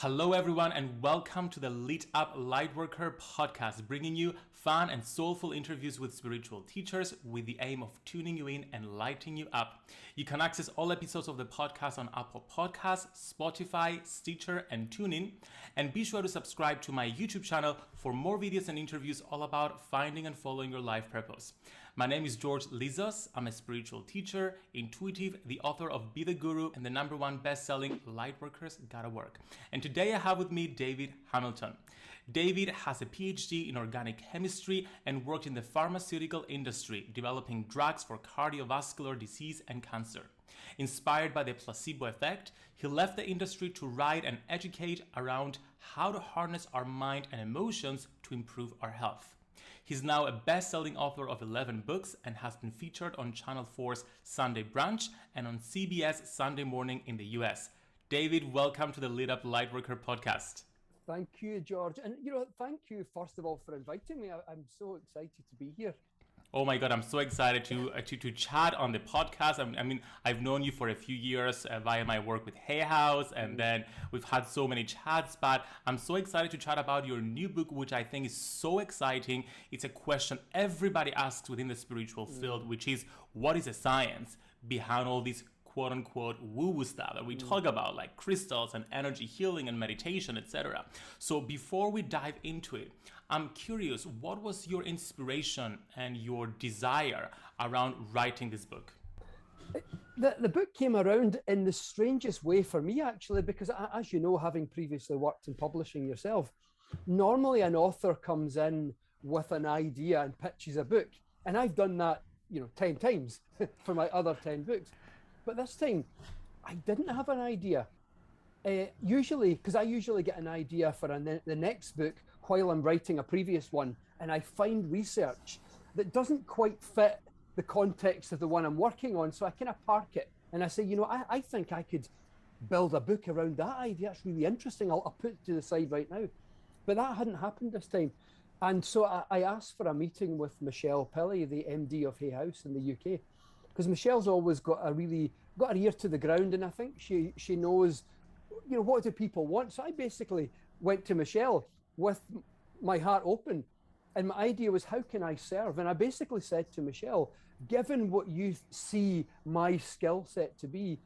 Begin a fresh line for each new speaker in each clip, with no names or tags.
Hello everyone and welcome to the Lit Up Lightworker Podcast, bringing you fun and soulful interviews with spiritual teachers with the aim of tuning you in and lighting you up. You can access all episodes of the podcast on Apple Podcasts, Spotify, Stitcher and TuneIn. And be sure to subscribe to my YouTube channel for more videos and interviews all about finding and following your life purpose. My name is George Lizos. I'm a spiritual teacher, intuitive, the author of Be the Guru and the #1 best-selling Lightworkers Gotta Work. And today I have with me David Hamilton. David has a PhD in organic chemistry and worked in the pharmaceutical industry, developing drugs for cardiovascular disease and cancer. Inspired by the placebo effect, he left the industry to write and educate around how to harness our mind and emotions to improve our health. He's now a best-selling author of 11 books and has been featured on Channel 4's Sunday Brunch and on CBS Sunday Morning in the US. David, welcome to the Lit Up Lightworker Podcast.
Thank you, George. And, thank you, first of all, for inviting me. I'm so excited to be here.
Oh my God, I'm so excited to chat on the podcast. I mean, I've known you for a few years via my work with Hay House, and then we've had so many chats, but I'm so excited to chat about your new book, which I think is so exciting. It's a question everybody asks within the spiritual field, which is, what is the science behind all these quote-unquote woo-woo stuff that we talk about, like crystals and energy healing and meditation, etc. So before we dive into it, I'm curious, what was your inspiration and your desire around writing this book?
The book came around in the strangest way for me, actually, because as you know, having previously worked in publishing yourself, normally an author comes in with an idea and pitches a book. And I've done that, 10 times for my other 10 books. But this time, I didn't have an idea. Usually, because I usually get an idea for the next book while I'm writing a previous one, and I find research that doesn't quite fit the context of the one I'm working on, so I kind of park it. And I say, I think I could build a book around that idea. It's really interesting. I'll put it to the side right now. But that hadn't happened this time. And so I asked for a meeting with Michelle Pilley, the MD of Hay House in the UK. Because Michelle's always got her ear to the ground, and I think she knows, what do people want. So I basically went to Michelle with my heart open, and my idea was, how can I serve? And I basically said to Michelle, given what you see my skill set to be,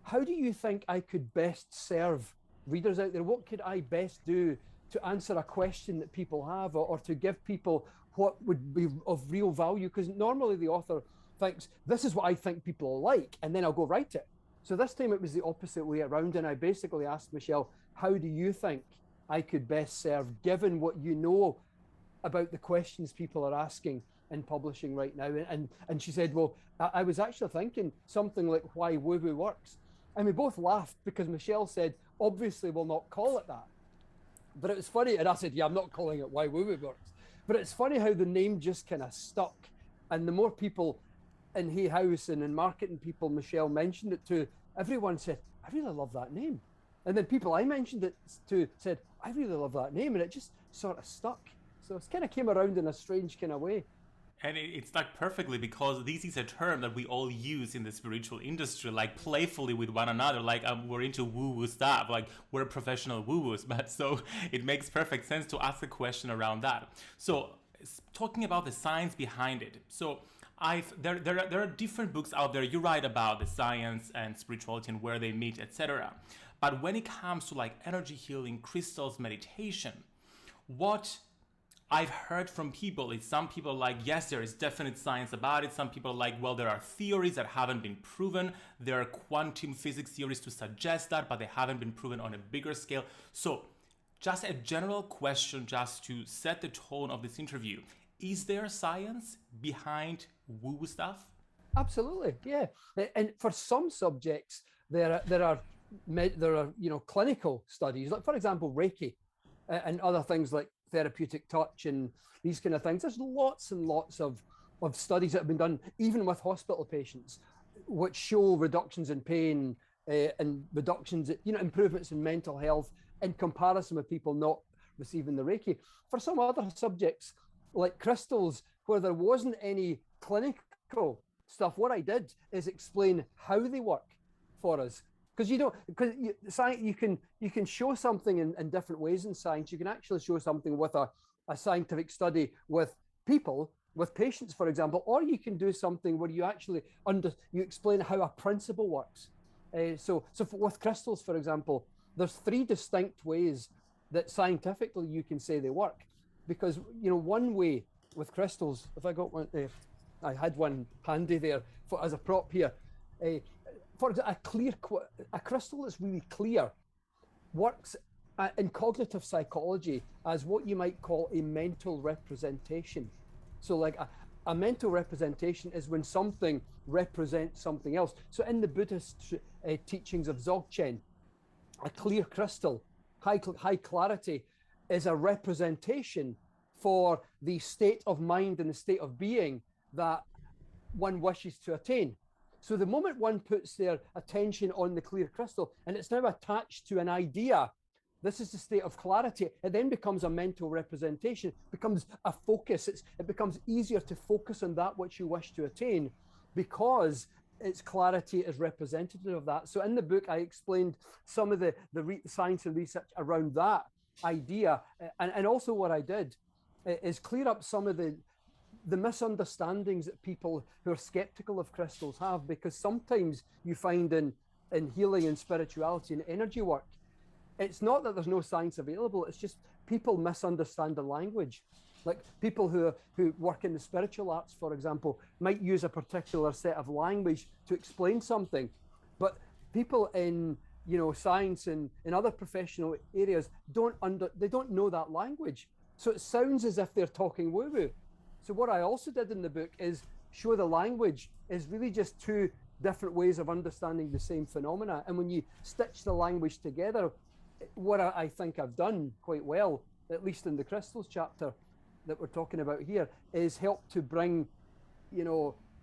how do you think I could best serve readers out there? What could I best do to answer a question that people have, or to give people what would be of real value? Because normally the author thinks, this is what I think people like, and then I'll go write it. So this time it was the opposite way around, and I basically asked Michelle, how do you think I could best serve, given what you know about the questions people are asking in publishing right now? And she said, well, I was actually thinking something like why woo-woo works. And we both laughed because Michelle said, obviously we'll not call it that. But it was funny, and I said, yeah, I'm not calling it why woo-woo works. But it's funny how the name just kind of stuck. And the more people in Hay House and in marketing people Michelle mentioned it to, everyone said, I really love that name. And then people I mentioned it to said, I really love that name. And it just sort of stuck. So it kind of came around in a strange kind of way.
And it stuck perfectly because this is a term that we all use in the spiritual industry, like playfully with one another, like we're into woo-woo stuff, like we're professional woo-woos. But so it makes perfect sense to ask a question around that. So talking about the science behind it. So there are different books out there. You write about the science and spirituality and where they meet, etc. But when it comes to like energy healing, crystals, meditation, what I've heard from people is some people are like, yes, there is definite science about it. Some people are like, well, there are theories that haven't been proven. There are quantum physics theories to suggest that, but they haven't been proven on a bigger scale. So just a general question just to set the tone of this interview. Is there science behind woo-woo stuff?
Absolutely, yeah. And for some subjects, there are clinical studies, like for example, Reiki and other things like therapeutic touch and these kind of things. There's lots and lots of studies that have been done, even with hospital patients, which show reductions in pain and reductions, improvements in mental health in comparison with people not receiving the Reiki. For some other subjects, like crystals, where there wasn't any clinical stuff, what I did is explain how they work for us. because science, you can show something in different ways in science. You can actually show something with a scientific study with people, with patients, for example, or you can do something where you actually you explain how a principle works. With crystals, for example, there's 3 distinct ways that scientifically you can say they work. Because, one way with crystals, if I got one, I had one handy there as a prop here. For example, a crystal that's really clear works in cognitive psychology as what you might call a mental representation. So like a mental representation is when something represents something else. So in the Buddhist teachings of Dzogchen, a clear crystal, high clarity, is a representation for the state of mind and the state of being that one wishes to attain. So the moment one puts their attention on the clear crystal and it's now attached to an idea, this is the state of clarity. It then becomes a mental representation, becomes a focus. It becomes easier to focus on that which you wish to attain because its clarity is representative of that. So in the book, I explained some of the science and research around that idea. And also what I did is clear up some of the misunderstandings that people who are skeptical of crystals have, because sometimes you find in healing and spirituality and energy work, it's not that there's no science available, it's just people misunderstand the language. Like people who work in the spiritual arts, for example, might use a particular set of language to explain something, but people in science and in other professional areas they don't know that language. So it sounds as if they're talking woo-woo. So what I also did in the book is show the language is really just 2 different ways of understanding the same phenomena. And when you stitch the language together, what I think I've done quite well, at least in the crystals chapter that we're talking about here, is help to bring,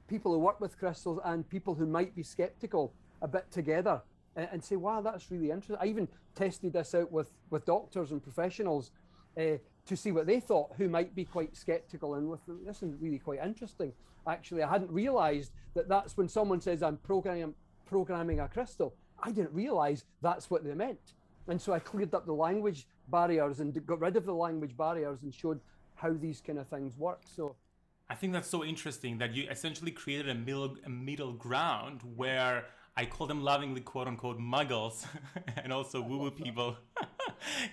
people who work with crystals and people who might be skeptical a bit together and say, wow, that's really interesting. I even tested this out with doctors and professionals to see what they thought, who might be quite skeptical. And this is really quite interesting. Actually, I hadn't realized that's when someone says I'm programming a crystal. I didn't realize that's what they meant. And so I cleared up the language barriers and got rid of the language barriers and showed how these kind of things work. So
I think that's so interesting that you essentially created a middle ground where I call them lovingly, quote unquote, muggles and also woo-woo people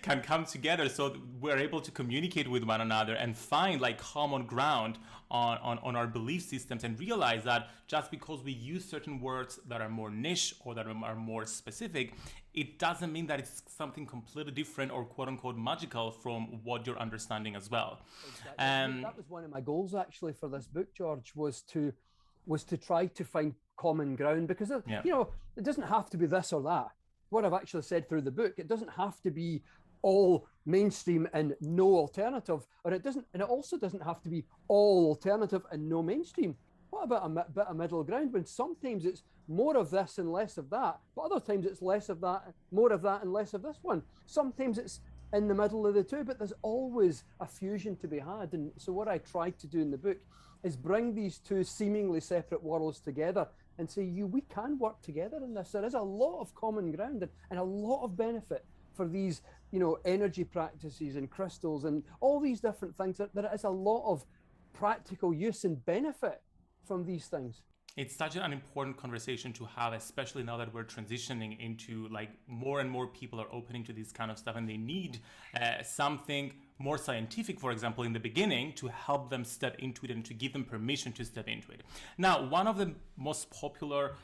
can come together, so we're able to communicate with one another and find like common ground on our belief systems, and realize that just because we use certain words that are more niche or that are more specific, it doesn't mean that it's something completely different or quote unquote magical from what you're understanding as well.
Exactly. That was one of my goals actually for this book, George, was to try to find common ground, because it doesn't have to be this or that. What I've actually said through the book, it doesn't have to be all mainstream and no alternative, and it also doesn't have to be all alternative and no mainstream. What about a bit of middle ground, when sometimes it's more of this and less of that, but other times it's less of that, more of that and less of this one. Sometimes it's in the middle of the 2, but there's always a fusion to be had. And so what I tried to do in the book is bring these 2 seemingly separate worlds together and say, we can work together in this. There is a lot of common ground and a lot of benefit for these, energy practices and crystals and all these different things. There is a lot of practical use and benefit from these things.
It's such an important conversation to have, especially now that we're transitioning into like more and more people are opening to this kind of stuff, and they need something more scientific, for example, in the beginning to help them step into it and to give them permission to step into it. Now, one of the most popular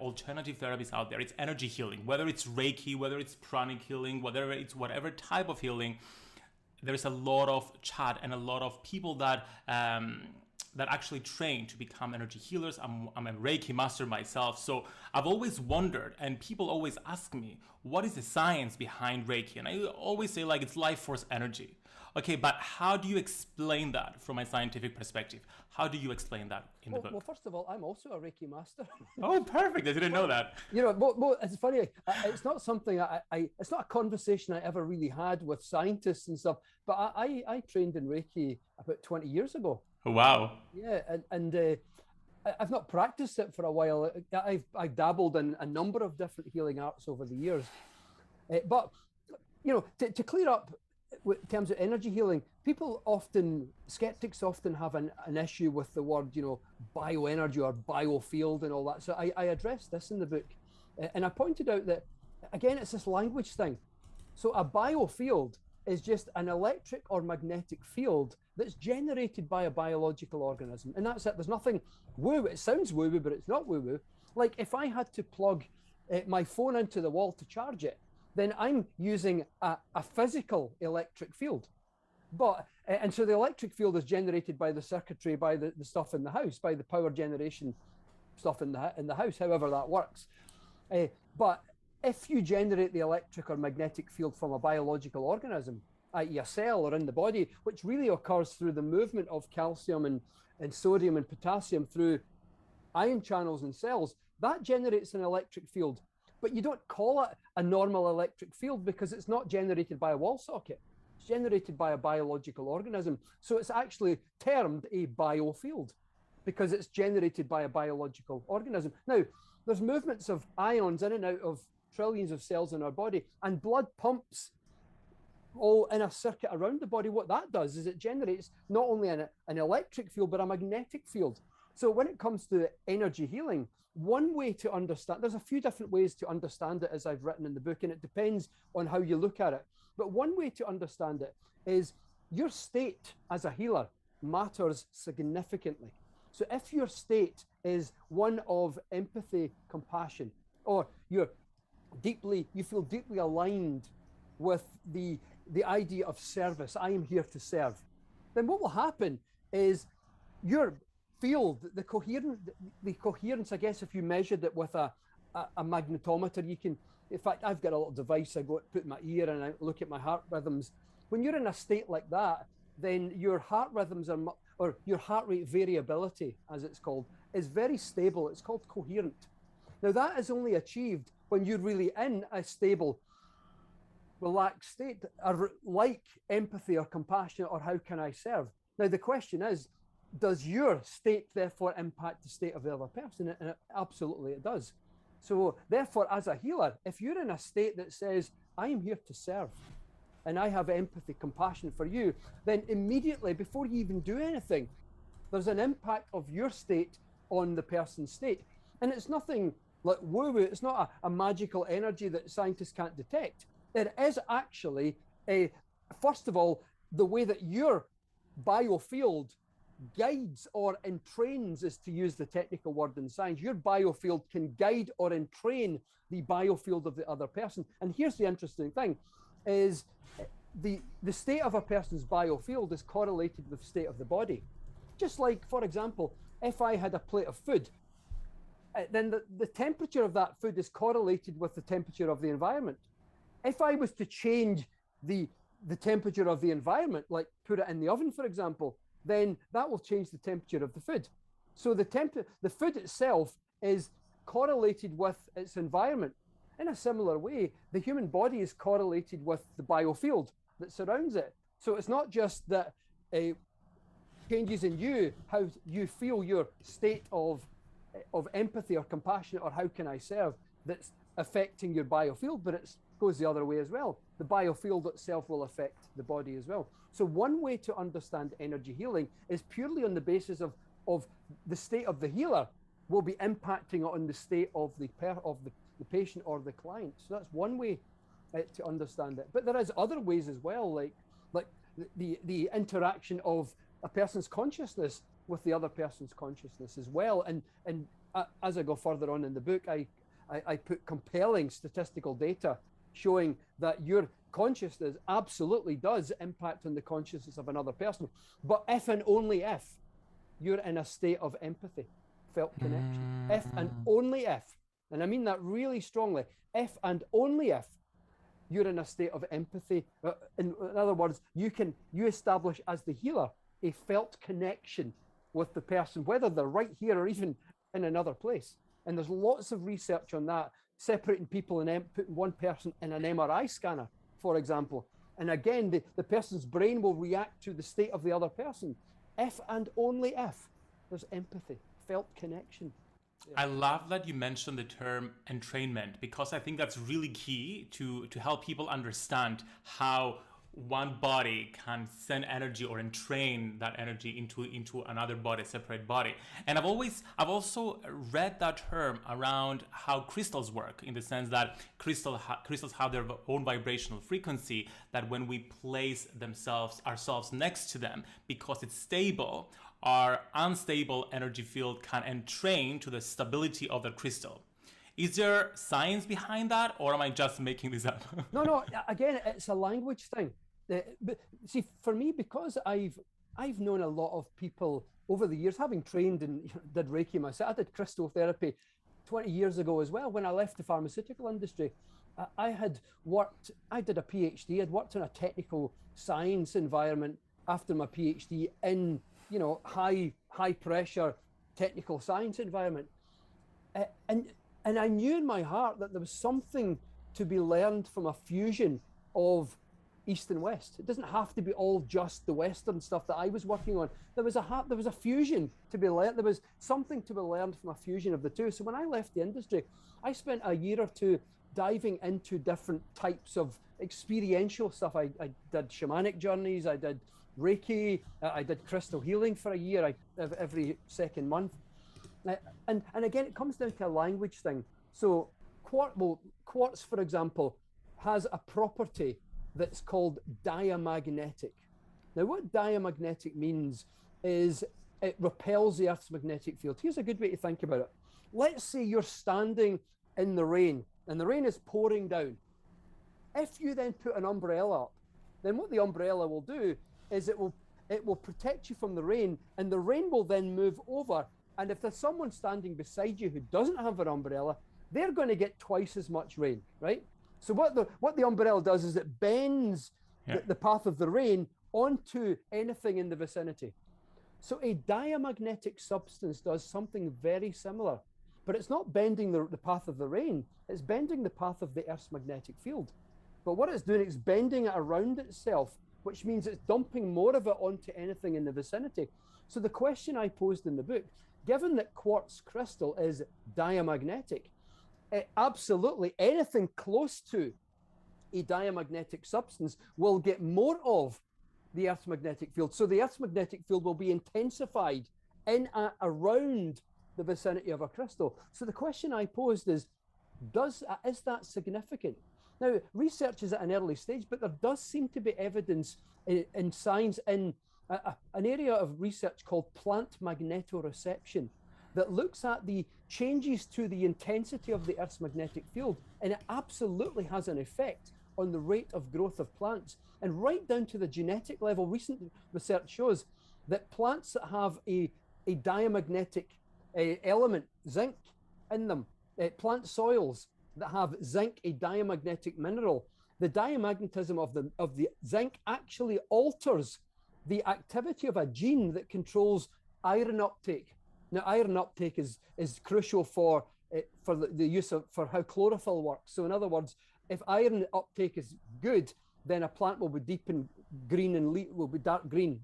alternative therapies out there, it's energy healing, whether it's Reiki, whether it's pranic healing, whether it's whatever type of healing. There's a lot of chat and a lot of people that actually train to become energy healers. I'm a Reiki master myself. So I've always wondered, and people always ask me, what is the science behind Reiki? And I always say like it's life force energy. Okay, but how do you explain that from a scientific perspective? How do you explain that in the book?
Well, first of all, I'm also a Reiki master.
Oh, perfect. I didn't know that.
It's funny. It's not something it's not a conversation I ever really had with scientists and stuff, but I trained in Reiki about 20 years ago.
Wow.
Yeah, and I've not practiced it for a while. I've dabbled in a number of different healing arts over the years. But, you know, to clear up in terms of energy healing, skeptics often have an issue with the word, you know, bioenergy or biofield and all that. So I addressed this in the book. And I pointed out that, again, it's this language thing. So a biofield is just an electric or magnetic field that's generated by a biological organism. And that's it. There's nothing woo. It sounds woo-woo, but it's not woo-woo. Like if I had to plug my phone into the wall to charge it, then I'm using a physical electric field. But and so the electric field is generated by the circuitry, by the stuff in the house, by the power generation stuff in the house, however that works. But if you generate the electric or magnetic field from a biological organism, i.e. a cell or in the body, which really occurs through the movement of calcium and sodium and potassium through ion channels in cells, that generates an electric field. But you don't call it a normal electric field because it's not generated by a wall socket. It's generated by a biological organism. So it's actually termed a biofield because it's generated by a biological organism. Now, there's movements of ions in and out of trillions of cells in our body, and blood pumps all in a circuit around the body. What that does is it generates not only an electric field, but a magnetic field. So when it comes to energy healing, one way to understand, there's a few different ways to understand it, as I've written in the book, and it depends on how you look at it. But one way to understand it is your state as a healer matters significantly. So if your state is one of empathy, compassion, or you feel deeply aligned with the idea of service, I am here to serve, then what will happen is your field, the coherence, I guess, if you measured it with a magnetometer, you can, in fact, I've got a little device I put in my ear and I look at my heart rhythms. When you're in a state like that, then your heart rhythms or your heart rate variability, as it's called, is very stable. It's called coherent. Now that is only achieved when you're really in a stable, relaxed state, like empathy or compassion or how can I serve? Now the question is, does your state therefore impact the state of the other person? And absolutely it does. So therefore, as a healer, if you're in a state that says, I am here to serve, and I have empathy, compassion for you, then immediately, before you even do anything, there's an impact of your state on the person's state. And it's nothing like woo-woo, it's not a magical energy that scientists can't detect. It is actually, first of all, the way that your biofield guides or entrains, is to use the technical word in science. Your biofield can guide or entrain the biofield of the other person. And here's the interesting thing, is the state of a person's biofield is correlated with the state of the body. Just like, for example, if I had a plate of food, then the temperature of that food is correlated with the temperature of the environment. If I was to change the temperature of the environment, like put it in the oven, for example, then that will change the temperature of the food. So the food itself is correlated with its environment. In a similar way, the human body is correlated with the biofield that surrounds it. So it's not just that changes in you, how you feel, your state of empathy or compassion or how can I serve, that's affecting your biofield, but it goes the other way as well. The biofield itself will affect the body as well. So one way to understand energy healing is purely on the basis of the state of the healer will be impacting on the state of the patient or the client. So that's one way to understand it. But there is other ways as well, like the interaction of a person's consciousness with the other person's consciousness as well. And as I go further on in the book, I put compelling statistical data showing that your consciousness absolutely does impact on the consciousness of another person. But if and only if you're in a state of empathy, felt connection. If and only if, and I mean that really strongly, if and only if you're in a state of empathy. In other words, you establish as the healer a felt connection with the person, whether they're right here or even in another place. And there's lots of research on that, separating people and putting one person in an MRI scanner, for example. And again, the person's brain will react to the state of the other person. If and only if there's empathy, felt connection.
I love that you mentioned the term entrainment, because I think that's really key to help people understand how one body can send energy or entrain that energy into another body, separate body. And I've also read that term around how crystals work, in the sense that crystals have their own vibrational frequency, that when we place ourselves next to them, because it's stable, our unstable energy field can entrain to the stability of the crystal. Is there science behind that, or am I just making this up?
No, again, it's a language thing. But see, for me, because I've known a lot of people over the years, having trained and did Reiki myself. I did crystal therapy 20 years ago as well. When I left the pharmaceutical industry, I did a PhD. I'd worked in a technical science environment after my PhD in, high pressure technical science environment. And I knew in my heart that there was something to be learned from a fusion of East and West. It doesn't have to be all just the Western stuff that I was working on. There was a fusion to be learned. There was something to be learned from a fusion of the two. So when I left the industry, I spent a year or two diving into different types of experiential stuff. I did shamanic journeys. I did Reiki. I did crystal healing for a year, every second month. And again, it comes down to a language thing. So quartz, for example, has a property that's called diamagnetic. Now, what diamagnetic means is it repels the Earth's magnetic field. Here's a good way to think about it. Let's say you're standing in the rain and the rain is pouring down. If you then put an umbrella up, then what the umbrella will do is it will protect you from the rain, and the rain will then move over. And if there's someone standing beside you who doesn't have an umbrella, they're going to get twice as much rain, right? So what the umbrella does is it bends the path of the rain onto anything in the vicinity. So a diamagnetic substance does something very similar, but it's not bending the path of the rain, it's bending the path of the Earth's magnetic field. But what it's doing, it's bending it around itself, which means it's dumping more of it onto anything in the vicinity. So the question I posed in the book, given that quartz crystal is diamagnetic, absolutely anything close to a diamagnetic substance will get more of the Earth's magnetic field. So the Earth's magnetic field will be intensified around the vicinity of a crystal. So the question I posed is that significant? Now, research is at an early stage, but there does seem to be evidence in science in an area of research called plant magnetoreception that looks at the changes to the intensity of the Earth's magnetic field, and it absolutely has an effect on the rate of growth of plants. And right down to the genetic level, recent research shows that plants that have a diamagnetic element, zinc, in them, plant soils that have zinc, a diamagnetic mineral, the diamagnetism of the zinc actually alters the activity of a gene that controls iron uptake. Now, iron uptake is crucial for the use of, for how chlorophyll works. So in other words, if iron uptake is good, then a plant will be deep in green and will be dark green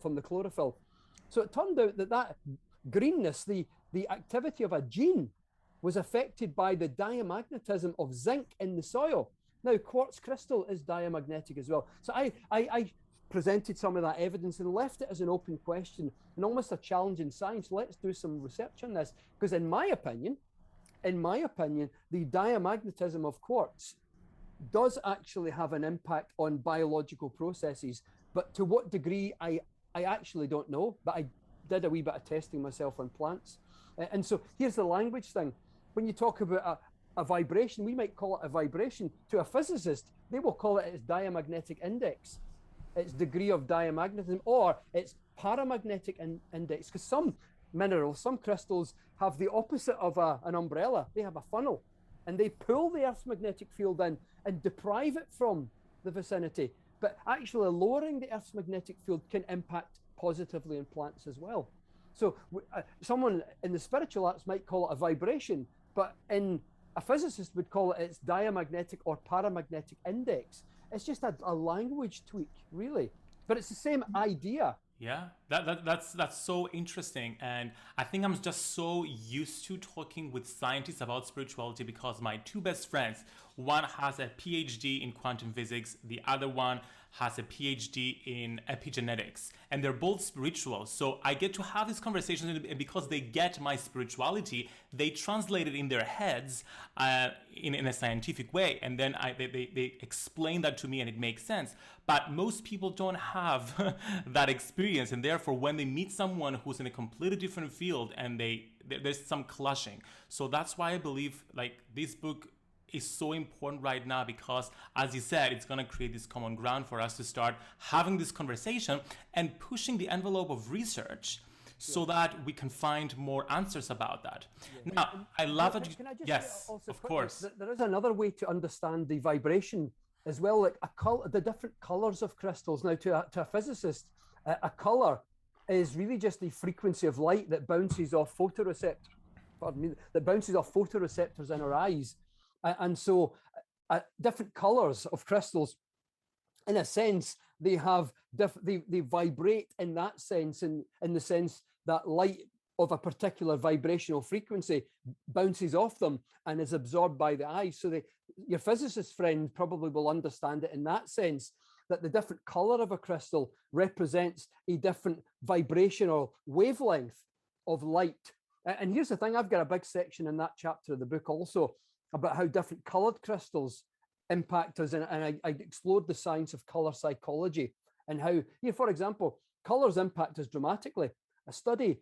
from the chlorophyll. So it turned out that greenness, the activity of a gene, was affected by the diamagnetism of zinc in the soil. Now, quartz crystal is diamagnetic as well. So I presented some of that evidence and left it as an open question and almost a challenge in science. Let's do some research on this, because in my opinion, the diamagnetism of quartz does actually have an impact on biological processes, but to what degree, I actually don't know, but I did a wee bit of testing myself on plants. And so here's the language thing. When you talk about a vibration, we might call it a vibration. To a physicist, they will call it its diamagnetic index, its degree of diamagnetism, or its paramagnetic index, because some minerals, some crystals have the opposite of an umbrella. They have a funnel, and they pull the Earth's magnetic field in and deprive it from the vicinity. But actually lowering the Earth's magnetic field can impact positively in plants as well. So someone in the spiritual arts might call it a vibration, but a physicist would call it its diamagnetic or paramagnetic index. It's just a language tweak, really. But it's the same idea.
Yeah, that's so interesting, and I think I'm just so used to talking with scientists about spirituality because my two best friends, one has a PhD in quantum physics, the other one has a PhD in epigenetics, and they're both spiritual. So I get to have these conversations, and because they get my spirituality, they translate it in their heads in a scientific way, and then they explain that to me, and it makes sense. But most people don't have that experience, and therefore when they meet someone who's in a completely different field and there's some clashing. So that's why I believe like this book is so important right now, because as you said, it's going to create this common ground for us to start having this conversation and pushing the envelope of research so that we can find more answers about that.
Yeah.
Now, I love it.
Can I just
Yes,
also
of
quickly,
course.
there is another way to understand the vibration as well, like the different colors of crystals. Now, to a physicist, a color is really just the frequency of light that bounces off photoreceptors. Pardon me, that bounces off photoreceptors in our eyes, and so different colors of crystals, in a sense, they have they vibrate in that sense, in the sense that light of a particular vibrational frequency bounces off them and is absorbed by the eye. So your physicist friend probably will understand it in that sense, that the different color of a crystal represents a different vibrational wavelength of light. And here's the thing, I've got a big section in that chapter of the book also about how different colored crystals impact us. And I explored the science of color psychology and how, here, for example, colors impact us dramatically. A study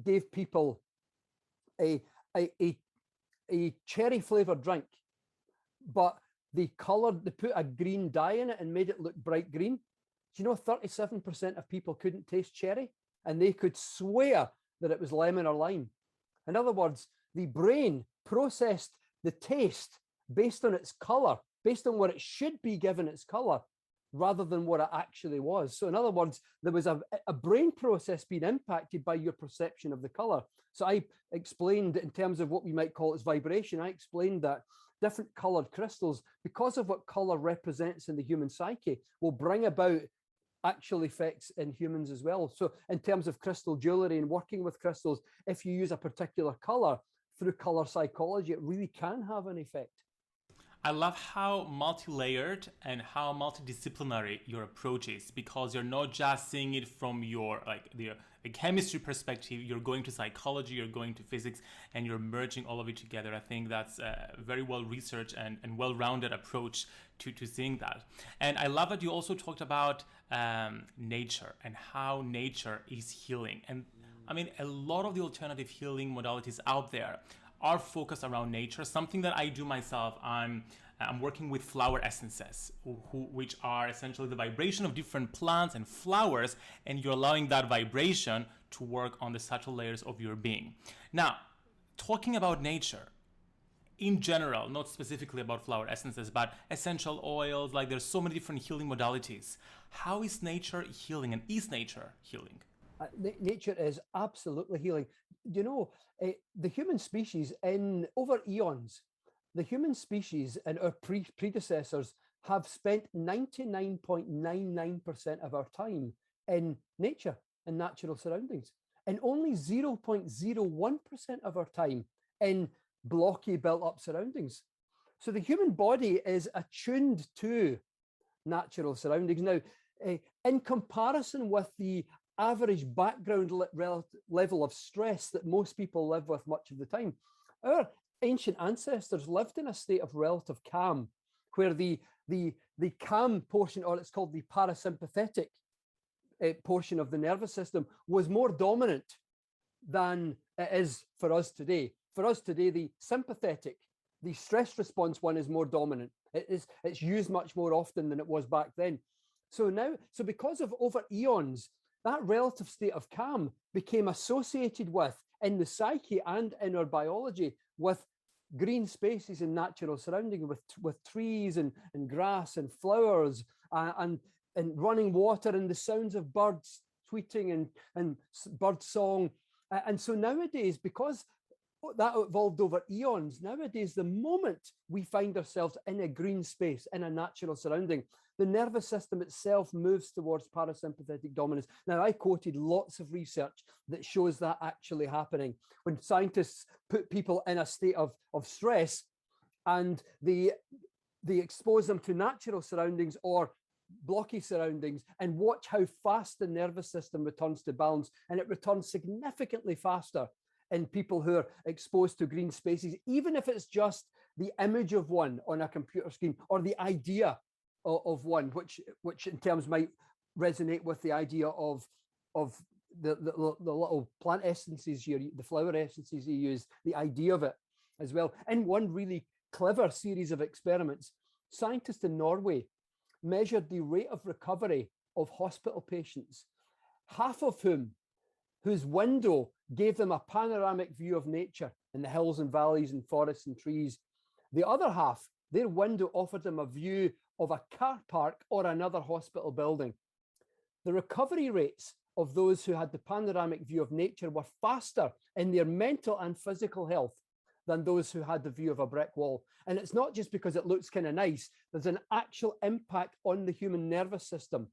gave people a cherry flavored drink, but they put a green dye in it and made it look bright green. Do you know 37% of people couldn't taste cherry, and they could swear that it was lemon or lime? In other words, the brain processed the taste based on its color, based on what it should be given its color, rather than what it actually was. So in other words, there was a brain process being impacted by your perception of the color. So I explained, in terms of what we might call its vibration, I explained that different colored crystals, because of what color represents in the human psyche, will bring about actual effects in humans as well. So in terms of crystal jewelry and working with crystals, if you use a particular color through color psychology, it really can have an effect.
I love how multi-layered and how multidisciplinary your approach is, because you're not just seeing it from your the chemistry perspective. You're going to psychology, you're going to physics, and you're merging all of it together. I think that's a very well researched and well-rounded approach to seeing that. And I love that you also talked about nature and how nature is healing. And I mean, a lot of the alternative healing modalities out there are focused around nature. Something that I do myself, I'm working with flower essences, which are essentially the vibration of different plants and flowers, and you're allowing that vibration to work on the subtle layers of your being. Now, talking about nature in general, not specifically about flower essences, but essential oils, like there's so many different healing modalities. How is nature healing, and is nature healing?
Nature is absolutely healing. You know, the human species, in over eons, the human species and our predecessors have spent 99.99% of our time in nature and natural surroundings, and only 0.01% of our time in blocky, built-up surroundings. So the human body is attuned to natural surroundings. Now, in comparison with the average background level of stress that most people live with much of the time, our ancient ancestors lived in a state of relative calm, where the calm portion, or it's called the parasympathetic portion of the nervous system, was more dominant than it is for us today. For us today, the sympathetic, the stress response one, is more dominant. It's used much more often than it was back then. So because of over eons, that relative state of calm became associated with, in the psyche and in our biology, with green spaces and natural surrounding, with trees and grass and flowers and running water and the sounds of birds tweeting and bird song. And so nowadays, because that evolved over eons. Nowadays, the moment we find ourselves in a green space, in a natural surrounding, the nervous system itself moves towards parasympathetic dominance. Now, I quoted lots of research that shows that actually happening. When scientists put people in a state of stress and they expose them to natural surroundings or blocky surroundings and watch how fast the nervous system returns to balance, and it returns significantly faster in people who are exposed to green spaces, even if it's just the image of one on a computer screen or the idea of one, which in terms might resonate with the idea of the little plant essences here, the flower essences you use, the idea of it as well. In one really clever series of experiments, scientists in Norway measured the rate of recovery of hospital patients, half of whose window gave them a panoramic view of nature in the hills and valleys and forests and trees. The other half, their window offered them a view of a car park or another hospital building. The recovery rates of those who had the panoramic view of nature were faster in their mental and physical health than those who had the view of a brick wall. And it's not just because it looks kind of nice, there's an actual impact on the human nervous system.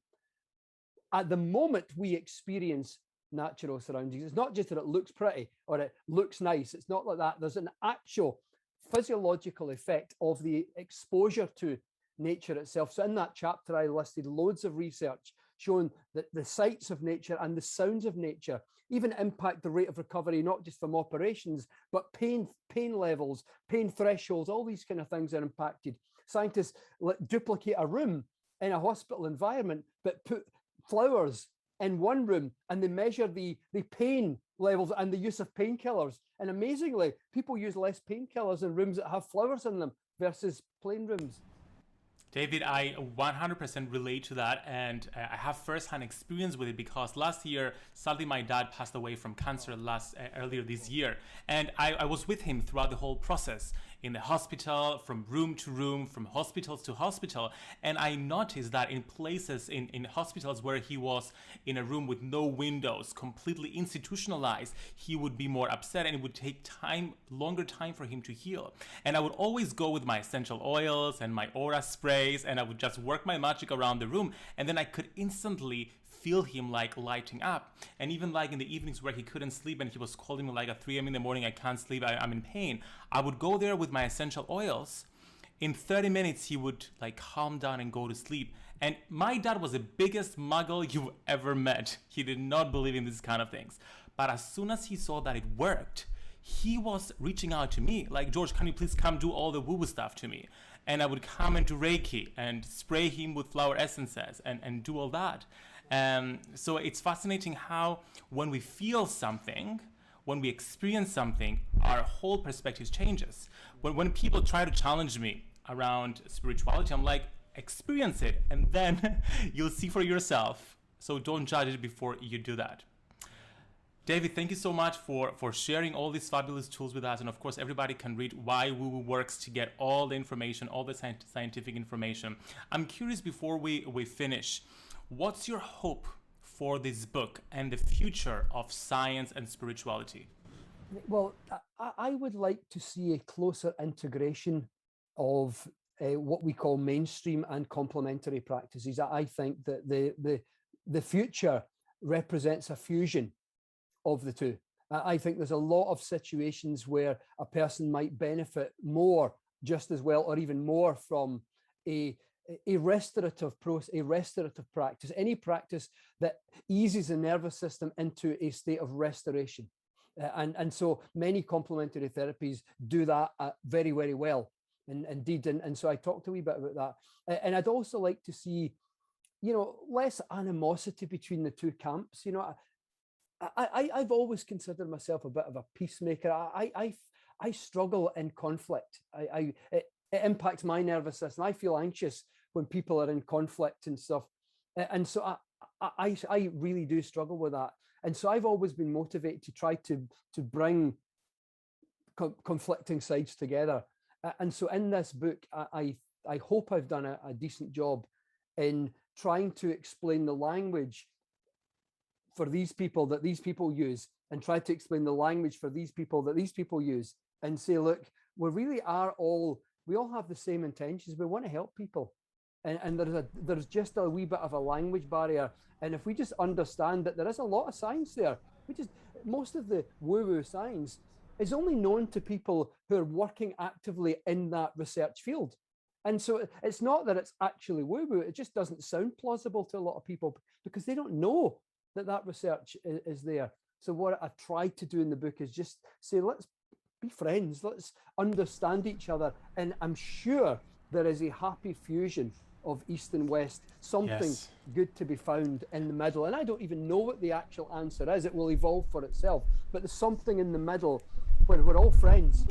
At the moment we experience natural surroundings, it's not just that it looks pretty or it looks nice. It's not like that. There's an actual physiological effect of the exposure to nature itself. So in that chapter, I listed loads of research showing that the sights of nature and the sounds of nature even impact the rate of recovery, not just from operations, but pain levels, pain thresholds, all these kind of things are impacted. Scientists duplicate a room in a hospital environment, but put flowers in one room and they measure the pain levels and the use of painkillers. And amazingly, people use less painkillers in rooms that have flowers in them versus plain rooms.
David, I 100% relate to that, and I have first-hand experience with it because last year, sadly, my dad passed away from cancer earlier this year, and I was with him throughout the whole process in the hospital, from room to room, from hospitals to hospital, and I noticed that in places, in hospitals where he was in a room with no windows, completely institutionalized, he would be more upset and it would take longer time for him to heal. And I would always go with my essential oils and my aura sprays, and I would just work my magic around the room, and then I could instantly feel him like lighting up. And even like in the evenings where he couldn't sleep and he was calling me like at 3 a.m. in the morning, I can't sleep, I'm in pain, I would go there with my essential oils. In 30 minutes he would like calm down and go to sleep. And my dad was the biggest muggle you've ever met. He did not believe in these kind of things, but as soon as he saw that it worked, he was reaching out to me like, George, can you please come do all the woo-woo stuff to me? And I would come and do Reiki and spray him with flower essences and do all that. So it's fascinating how when we feel something, when we experience something, our whole perspective changes. When people try to challenge me around spirituality, I'm like, experience it and then you'll see for yourself. So don't judge it before you do that. David, thank you so much for sharing all these fabulous tools with us. And of course, everybody can read Why Woo Woo Works to get all the information, all the scientific information. I'm curious before we finish, what's your hope for this book and the future of science and spirituality?
Well, I would like to see a closer integration of what we call mainstream and complementary practices. I think that the future represents a fusion of the two. I think there's a lot of situations where a person might benefit more, just as well, or even more from a restorative practice, any practice that eases the nervous system into a state of restoration. And so many complementary therapies do that very, very well. And indeed, and so I talked a wee bit about that. And I'd also like to see, less animosity between the two camps. I've always considered myself a bit of a peacemaker. I struggle in conflict. It impacts my nervous system. I feel anxious when people are in conflict and stuff. And so I really do struggle with that. And so I've always been motivated to try to bring conflicting sides together. And so in this book, I hope I've done a decent job in trying to explain the language for these people that these people use, and try to explain the language for these people that these people use, and say, look, we all have the same intentions. We want to help people. And there's just a wee bit of a language barrier. And if we just understand that there is a lot of science there, most of the woo-woo science is only known to people who are working actively in that research field. And so it's not that it's actually woo-woo, it just doesn't sound plausible to a lot of people because they don't know that research is there. So what I tried to do in the book is just say, let's be friends, let's understand each other. And I'm sure there is a happy fusion of East and West, something good to be found in the middle. And I don't even know what the actual answer is. It will evolve for itself. But there's something in the middle where we're all friends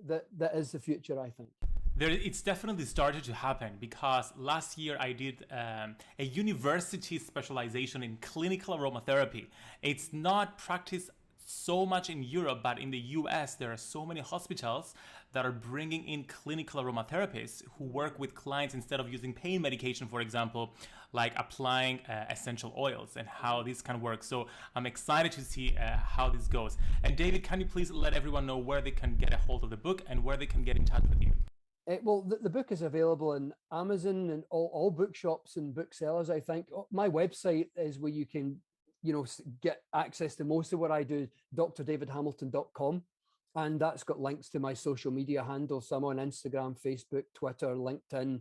that is the future, I think.
It's definitely started to happen because last year I did a university specialization in clinical aromatherapy. It's not practiced so much in Europe, but in the US, there are so many hospitals that are bringing in clinical aromatherapists who work with clients instead of using pain medication, for example, like applying essential oils and how this can work. So I'm excited to see how this goes. And David, can you please let everyone know where they can get a hold of the book and where they can get in touch with you?
Well, the book is available in Amazon and all bookshops and booksellers, I think. My website is where you can get access to most of what I do, drdavidhamilton.com. And that's got links to my social media handles. So I'm on Instagram, Facebook, Twitter, LinkedIn.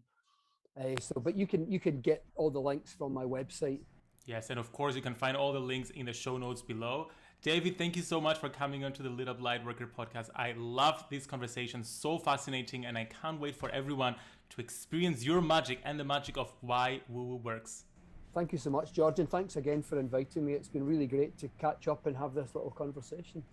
But you can get all the links from my website.
Yes, and of course you can find all the links in the show notes below. David, thank you so much for coming on to the Lit Up Lightworker podcast. I love this conversation, so fascinating, and I can't wait for everyone to experience your magic and the magic of why woo-woo works.
Thank you so much, George, and thanks again for inviting me. It's been really great to catch up and have this little conversation.